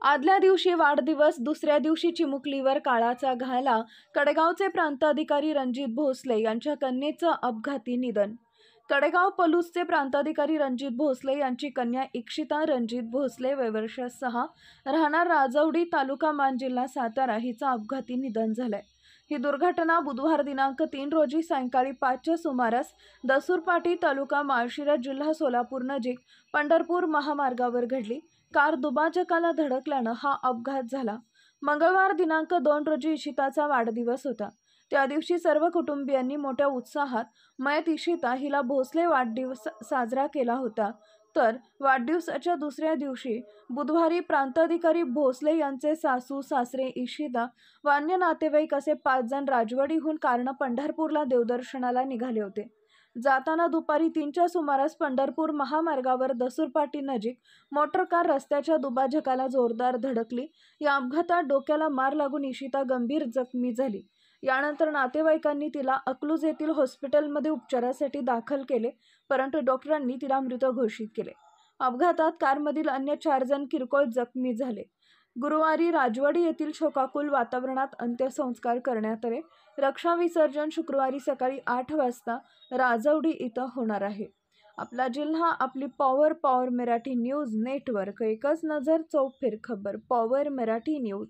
आदल्या दिवशी वाढदिवस, दुसऱ्या दिवशी चिमुकलीवर काळाचा घाला. कडेगावचे प्रांताधिकारी रणजित भोसले यांच्या कन्येचं अपघाती निधन. कडेगाव पलूसचे प्रांताधिकारी रणजित भोसले यांची कन्या इक्षिता रणजित भोसले वय वर्ष 6 राहणार राजवडी तालुका मान जिल्हा सातारा हिचं अपघाती निधन झालंय. ही दुर्घटना बुधवार दिनांक 3 रोजी सायंकाळी 5च्या सुमारास दसूरपाटी तालुका माळशिरस जिल्हा सोलापूर नजीक पंढरपूर महामार्गावर घडली. कार दुभाजकाला धडकल्यानं हा अपघात झाला. मंगळवार दिनांक 2 रोजी इशिताचा वाढदिवस होता. त्या दिवशी सर्व कुटुंबियांनी मोठ्या उत्साहात मयत इशिता हिला भोसले वाढदिवस साजरा केला होता. तर वाढदिवसाच्या दुसऱ्या दिवशी बुधवारी प्रांताधिकारी भोसले यांचे सासू सासरे इशिता व अन्य नातेवाईक असे 5 जण राजवाडीहून कारनं पंढरपूरला देवदर्शनाला निघाले होते. जाताना दुपारी 3च्या सुमारास पंढरपूर महामार्गावर दसूरपाटी नजीक मोटर कार रस्त्याच्या दुभाजकाला जोरदार धडकली. या अपघातात डोक्याला मार लागून इशिता गंभीर जखमी झाली. यानंतर नातेवाईकांनी तिला अकलूज येथील हॉस्पिटलमध्ये उपचारासाठी दाखल केले, परंतु डॉक्टरांनी तिला मृत घोषित केले. अपघातात कारमधील अन्य 4 जण किरकोळ जखमी झाले. गुरुवारी राजवाडी येथील शोकाकुल वातावरणात अंत्यसंस्कार करण्यात आले. रक्षा विसर्जन शुक्रवारी सकाळी 8 वाजता राजवडी इथं होणार आहे. आपला जिल्हा, आपली पॉवर मराठी न्यूज नेटवर्क. एकच नजर चौफेर खबर. Power Marathi news.